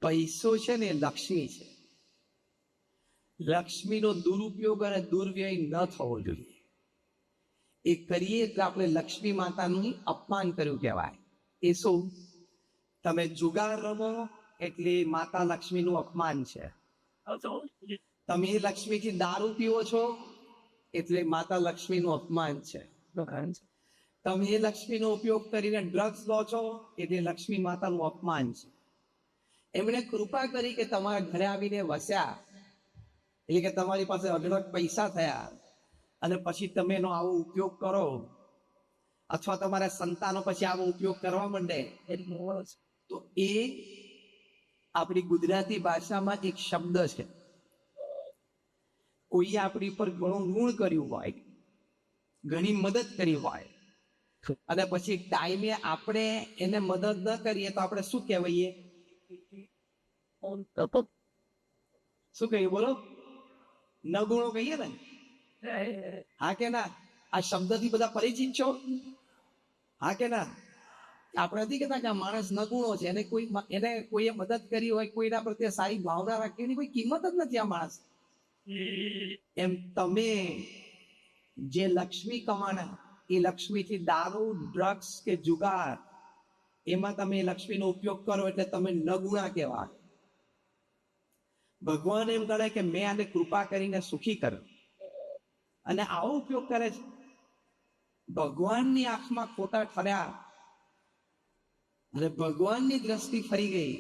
પૈસો છે ને લક્ષ્મી છે. લક્ષ્મીનો દુરુપયોગ અને દુર્વ્યય ન થવો જોઈએ. એ કરીએ એટલે આપણે લક્ષ્મી માતાનું અપમાન કર્યું કહેવાય. એ શું? તમે જુગાર રમો એટલે માતા લક્ષ્મીનું અપમાન છે. તમે લક્ષ્મીથી દારૂ પીવો છો એટલે માતા લક્ષ્મીનું અપમાન છે. તમે એ લક્ષ્મીનો ઉપયોગ કરીને ડ્રગ્સ લો છો એટલે લક્ષ્મી માતાનું અપમાન છે. એમણે કૃપા કરી કે તમારા ઘરે આવીને વસ્યા, એટલે કે તમારી પાસે અઢળક પૈસા થયા, અને પછી તમે એનો આવો ઉપયોગ કરો, અથવા તમારા સંતાનો પછી આવો ઉપયોગ કરવા માંડે, તો એ આપણી ગુજરાતી ભાષામાં એક શબ્દ છે. કોઈએ આપણી પર ઘણું ઋણ કર્યું હોય, ઘણી મદદ કરી હોય, અને પછી ટાઈમે આપણે એને મદદ ન કરીએ તો આપણે શું કહેવાઈએ? શું કહીએ? બોલો. નગુણો કહીએ ને? હા કે ના? આ શબ્દથી બધા પરિચિત છો? હા કે ના? આપણે નથી કહેતા કે આ માણસ નગુણો છે, એને કોઈએ મદદ કરી હોય, કોઈના પ્રત્યે સારી ભાવના રાખી, એની કોઈ કિંમત જ નથી આ માણસ. એમ તમે જે લક્ષ્મી કમાણા, એ લક્ષ્મીથી દારૂ, ડ્રગ્સ કે જુગાર, એમાં તમે લક્ષ્મીનો ઉપયોગ કરો એટલે તમે નગુણા કહેવાય. ભગવાન એમ કરે કે મેં આને કૃપા કરીને સુખી કર્યો, અને આવો ઉપયોગ કરે છે. ભગવાનની આંખમાં ખોટા ઠર્યા અને ભગવાનની દ્રષ્ટિ ફરી ગઈ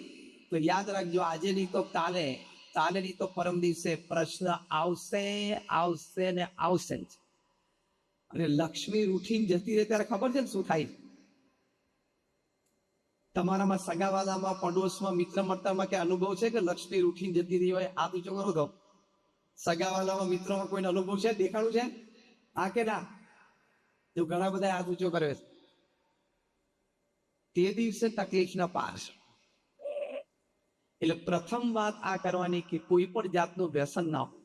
તો યાદ રાખજો, આજે નહીં તો કાલે, કાલે નહીં તો પરમ દિવસે પ્રશ્ન આવશે, આવશે ને આવશે જ. અને લક્ષ્મી રૂઠીને જતી રહે ત્યારે ખબર છે ને શું થાય? તમારામાં સગાવાલામાં, પડોશમાં, મિત્ર મંડળમાં કે અનુભવ છે કે લક્ષ્મી રૂઠીને જતી રહી હોય? આ બીજો કરો તો સગાવાલામાં, મિત્રોમાં કોઈને અનુભવ છે? દેખાડું છે? હા કે ના? તો ઘણા બધા હાથ ઊંચો કરે છે. તે દિવસે તકલીફ ન પાર. એટલે પ્રથમ વાત આ કરવાની કે કોઈ પણ જાતનું વ્યસન ના હોય.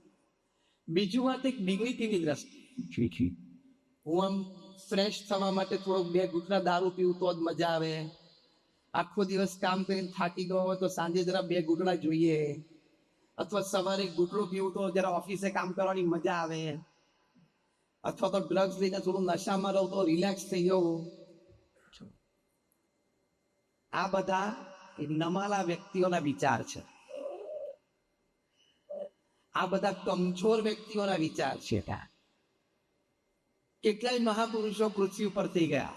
બીજું વાત, એક ડિગ્નિટીની દ્રષ્ટિ. હું આમ ફ્રેશ થવા માટે થોડોક 2 ઘૂંટડા દારૂ પીવું તો જ મજા આવે. આખો દિવસ કામ કરીને થાકી ગયો હોય તો સાંજે જરા 2 ઘૂંટડા જોઈએ, અથવા સવારે ઘૂંટડો પીવું તો જરા ઓફિસે કામ કરવાની મજા આવે, અથવા તો ડ્રગ્સ લઈને થોડું નશામાં રહું તો રિલેક્સ થઈ જવું. આ બધા નમાલા વ્યક્તિઓના વિચાર છે. આ બધા કમજોર વ્યક્તિઓના વિચાર છે. કેટલાય મહાપુરુષો પૃથ્વી ઉપર થઈ ગયા,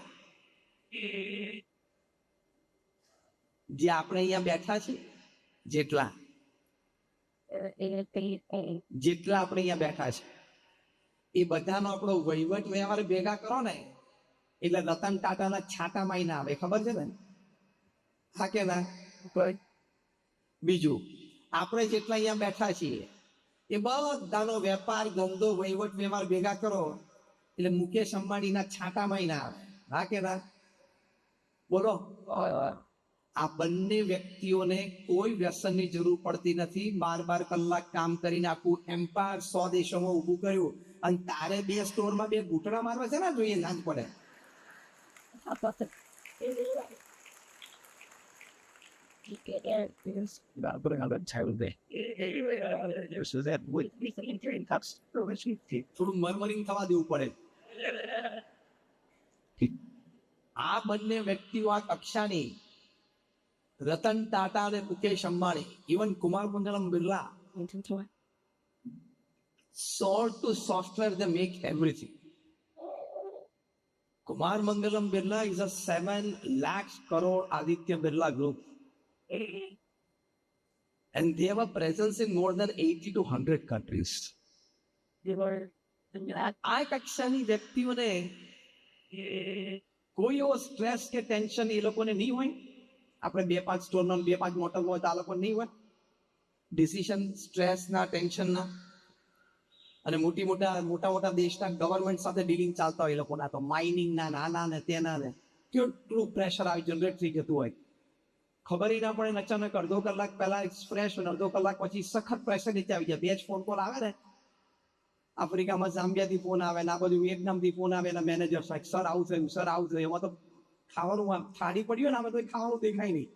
જે આપણે અહીંયા બેઠા છે, જેટલા આપણે અહીંયા બેઠા છે, એ બધાનો આપણો વહીવટ વ્યવહાર ભેગા કરો ને એટલે રતન ટાટાના છાટામાં ના આવે. ખબર છે ને? હા કે ના? બીજું, આપણે જેટલા અહીંયા બેઠા છીએ એ બધાનો વેપાર, ધંધો, વહીવટ વ્યવહાર ભેગા કરો એટલે મુકેશ અંબાણીના છાંટામાં ના આવે. હા કે ના? બોલો. આ બંને વ્યક્તિઓને કોઈ વ્યસનની જરૂર પડતી નથી. 12 કલાક કામ કરીને આખું એમ્પાયર 100 દેશોમાં ઊભું કર્યું, અને તારે 2 સ્ટોરમાં 2 ઘૂંટડા મારવા છે ને જોઈએ સાંજ પડે. થોડું મરમરિંગ થવા દેવું પડે. આ બંને વ્યક્તિઓ આ કક્ષાની, રતન ટાટા અને Mukesh Ambani, even Kumar Mangalam Birla, sold to software, they make everything. Kumar Mangalam Birla is a 7 lakh crore Aditya Birla group, and they have a presence in more than 80 to 100 countries. આ કક્ષાની વ્યક્તિઓને કોઈ એવો સ્ટ્રેસ કે ટેન્શન એ લોકોને નહીં હોય. આપણે 2-5 સ્ટોરના 2-5 મોટલ હોય તો આ લોકો નહીં હોય ડિસિઝન સ્ટ્રેસના, ટેન્શનના. અને મોટા દેશના ગવર્મેન્ટ સાથે ડીલિંગ ચાલતા હોય એ લોકોના, તો માઇનિંગના, નાના ને તેના ને કેટલું પ્રેશર આવી જનરેટ થઈ જતું હોય, ખબર ના પડે. અચાનક અડધો કલાક પહેલા એક્સપ્રેસ, અડધો કલાક પછી સખત પ્રેશર નીચે આવી જાય. 2 જ ફોન કોલ આવે ને, આફ્રિકામાં ઝામ્બિયાથી ફોન આવે ને, આ બધું વિયેટનામથી ફોન આવે ને, મેનેજર સાહેબ સર આવું થયું, સર આવું થયું. એમાં તો ખાવાનું થાળી પડ્યું ને, આમાં તો ખાવાનું દેખાય નહીં.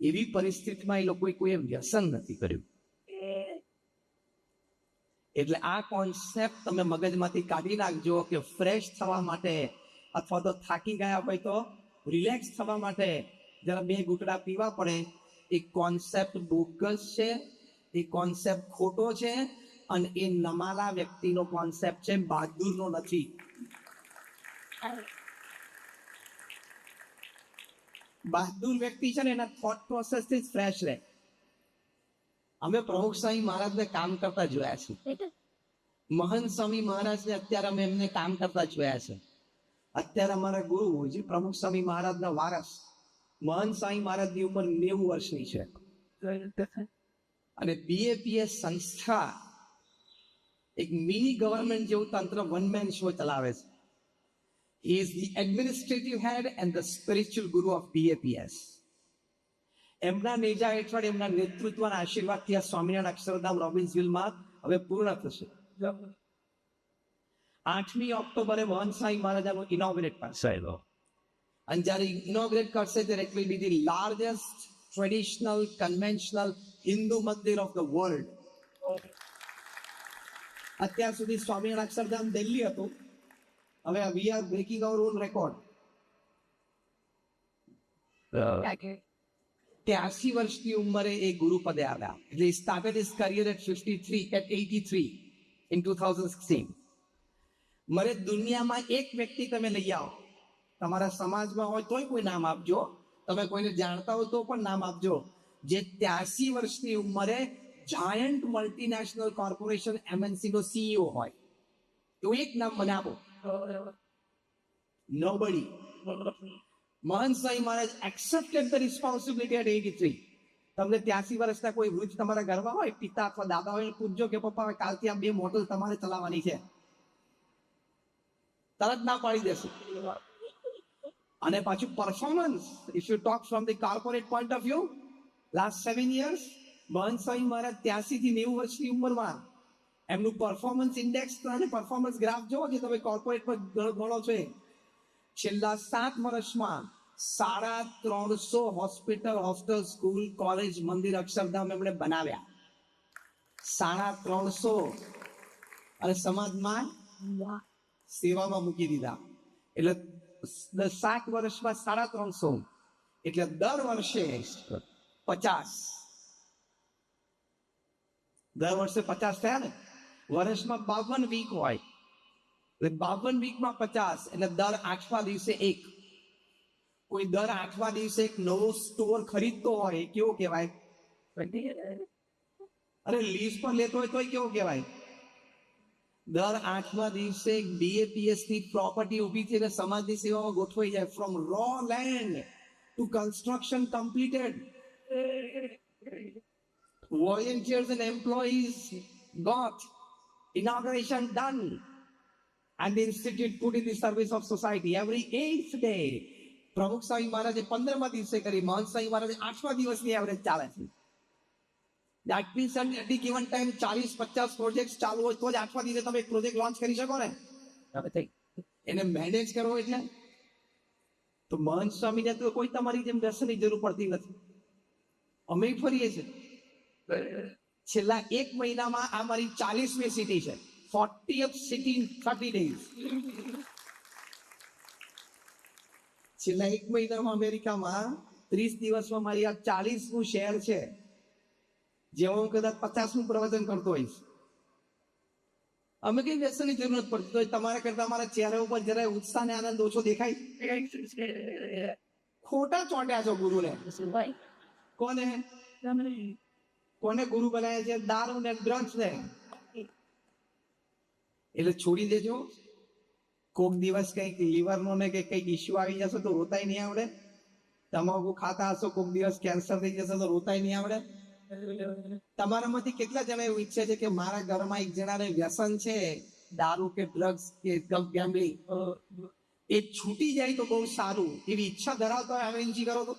એવી પરિસ્થિતિમાં એ લોકોએ કોઈ વ્યસન નથી કર્યું. એટલે આ કોન્સેપ્ટ તમે મગજમાંથી કાઢી નાખજો કે ફ્રેશ થવા માટે અથવા તો થાકી ગયા હોય તો રિલેક્સ થવા માટે જરા 2 ઘૂંટડા પીવા પડે. એ કોન્સેપ્ટ બોગસ છે, એ કોન્સેપ્ટ ખોટો છે, અને એ નમાલા વ્યક્તિનો કોન્સેપ્ટ છે, બહાદુરનો નથી. બહાદુર વ્યક્તિ છે ને એના થોટ પ્રોસેસ થી ફ્રેશ રહે. અમે પ્રમુખ સ્વામી મહારાજને કામ કરતા જોયા છે. મહંત સ્વામી મહારાજને અત્યારે અમે એમને કામ કરતા જોયા છે. અત્યારે અમારા ગુરુ જે પ્રમુખ સ્વામી મહારાજના વારસ મહંત સ્વામી મહારાજની ઉંમર 90 વર્ષની છે, અને BAPS સંસ્થા એક મિની ગવર્મેન્ટ જેવું તંત્ર વન મેન શો ચલાવે છે. He is the administrative head and the spiritual guru of BAPS. એમના નેજા હેઠળ એમના નેતૃત્વના આશીર્વાદથી આ સ્વામિનારાયણ અક્ષરધામ રોબિન્સવિલમાં હવે પૂર્ણ થશે. 8મી ઓક્ટોબરે મહંત સ્વામી મહારાજાનું ઇનોગ્રેટ કરશે, અને જ્યારે ઇનોગ્રેટ કરશે ત્યારે it will be the largest traditional conventional Hindu મંદિર of the world. અત્યાર સુધી સ્વામિનારાયણ અક્ષરધામ દિલ્હી હતું, હવે we are breaking our own record. 83 વર્ષની ઉંમરે એ ગુરુ પદે આવ્યા. એટલે he started his career at 83 in 2016. મારે દુનિયામાં એક વ્યક્તિ તમે લઈ આવો, તમારા સમાજમાં હોય તોય કોઈ નામ આપજો, તમે કોઈને જાણતા હો તો પણ નામ આપજો, જે 83 વર્ષની ઉંમરે જાયન્ટ મલ્ટીનેશનલ કોર્પોરેશન MNC નો CEO હોય, એવું એક નામ મને આપો. Nobody. મહંત Swami Maharaj accepted the responsibility at 83. તમને 83 વર્ષના કોઈ વૃદ્ધ તમારા ઘરમાં હોય, પિતા અથવા દાદા હોય, પૂછજો કે પપ્પા કાલથી આ 2 મોટર તમારે ચલાવવાની છે, તરત ના પાડી દેશે. અને પાછું performance, if you talk from the corporate point of view, last 7 years મહંત સ્વામી મહારાજ 83 થી 90 વર્ષની ઉંમરમાં એમનું પરફોર્મન્સ ઇન્ડેક્સ અને પરફોર્મન્સ ગ્રાફ જોવો જે તમે કોર્પોરેટ પર ગણો છો, છેલ્લા 7 વર્ષમાં 350 હોસ્પિટલ, હોસ્ટેલ, સ્કૂલ, કોલેજ, મંદિર, અક્ષરધામ એમણે બનાવ્યા. 350, અને સમાજમાં સેવામાં મૂકી દીધા. એટલે 7 વર્ષમાં 350, એટલે દર વર્ષે 50. દર વર્ષે 50 થયા ને. વર્ષમાં 52 વીક હોય, એટલે 52 વીકમાં 50, એટલે દર 8મા દિવસે એક. કોઈ દર 8મા દિવસે એક નવો સ્ટોર ખરીદતો હોય, કેવો કહેવાય? અરે લીઝ પર લેતો હોય તોય કેવો કહેવાય? દર 8મા દિવસે BAPS ની પ્રોપર્ટી ઊભી થઈને સમાજની સેવામાં ગોઠવાઈ જાય. From raw land to construction completed. Volunteers and employees got inauguration done, and the institute put in the service of society every 8th day. પ્રમુખ સ્વામી મહારાજે 15મા દિવસે કરી, મહંત સ્વામી મહારાજે 8મા દિવસની એવરેજ ચાલે છે. That means at any given time 40-50 project ચાલુ હોય તો જ 8મા દિવસે તમે એક પ્રોજેક્ટ લોન્ચ કરી શકો ને. એને મેનેજ કરવો એટલે તો મહંત સ્વામીને તો કોઈ તમારી જેમ વ્યસનની જરૂર પડતી નથી. અમે ફરીએ છીએ. છેલ્લા 1 મહિનામાં આ મારી 40મી સિટી છે. 40th city in 30 days. છેલ્લા 1 મહિનામાં અમેરિકામાં 30 દિવસમાં મારી આ 40મું શહેર છે, જેમાં હું કદાચ 50મું પ્રવચન કરતો હોઈશ. અમે કઈ વ્યસનની જરૂર નથી પડતી. તો તમારા કરતા મારા ચહેરા ઉપર જરાય ઉત્સાહ ને આનંદ ઓછો દેખાય? ખોટા ચોંટ્યા છો ગુરુને. કોને ગુરુ બનાવ્યા છે? દારૂ ને ડ્રગ્સ ને. એટલે છોડી દેજો. કોક દિવસ કઈક લીવરનો ને કઈક ઇસ્યુ આવી જશે તો રોતાય નહીં આવડે. તમાકુ ખાતા હશો, કોક દિવસ કેન્સર થઈ જશે તો રોતાય નહીં આવડે. તમારામાંથી કેટલા જણા એવું ઈચ્છે છે કે મારા ઘરમાં એક જણાને વ્યસન છે, દારૂ કે ડ્રગ્સ કે ગેમ્બલિંગ, એ છૂટી જાય તો બહુ સારું, એવી ઈચ્છા ધરાવતા હોય? વિનંતી કરો તો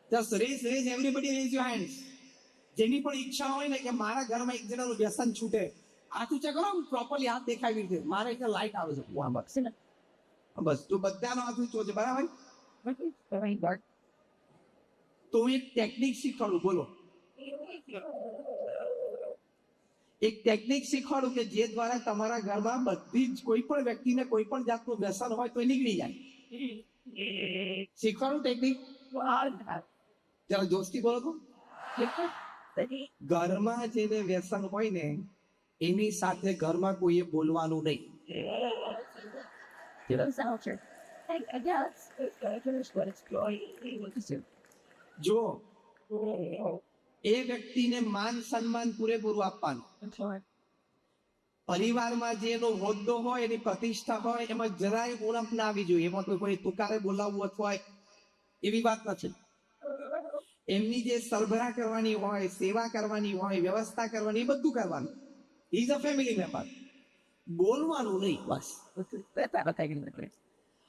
just raise everybody, raise your hands. જેની પણ ઈચ્છા હોય ને કે મારા ઘરમાં એક જણાનું વ્યસન છૂટે, હાથ ઊંચા કરો. પ્રોપરલી હાથ દેખાવી રીતે મારે એટલે લાઈટ આવે છે. બસ તો બધાનો હાથ ઊંચો છે, બરાબર? તો હું એક ટેકનિક શીખવાડું. બોલો, એક ટેકનિક શીખવાડું કે જે દ્વારા તમારા ઘરમાં બધી જ કોઈ પણ વ્યક્તિને કોઈ પણ જાતનું વ્યસન હોય તો એ નીકળી જાય. શીખવાડું ટેકનિક, જરા જોશથી બોલો તો. ઘરમાં જેને વ્યસન હોય ને એની સાથે ઘરમાં કોઈએ બોલવાનું નહીં. જો એ વ્યક્તિને માન સન્માન પૂરેપૂરું આપવાનું. પરિવારમાં જે એનો હોદ્દો હોય, એની પ્રતિષ્ઠા હોય, એમાં જરાય ઉણપ ના આવી જોઈએ. એમાં કોઈ તુકારે બોલાવવું અથવા એવી વાત નથી. એમની જે સરભરા કરવાની હોય, સેવા કરવાની હોય, વ્યવસ્થા કરવાની, એ બધું કરવાનું. Is a family member. બોલવાનું નહીં બસ.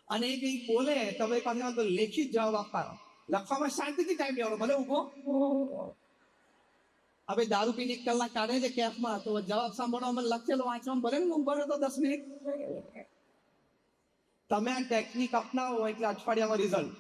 અને એ કઈ બોલે તમે પાસે લેખિત જવાબ આપવાનો. લખવામાં શાંતિથી ટાઈમ લેવાનો, ભલે ઉભો. હવે દારૂ પીને 1 કલાક કાઢે છે કેફમાં, તો જવાબ સાંભળવામાં લખેલો વાંચવામાં ભલે ને ઉભો રહેતો 10 મિનિટ. તમે આ ટેકનિક અપનાવો એટલે અઠવાડિયામાં રિઝલ્ટ.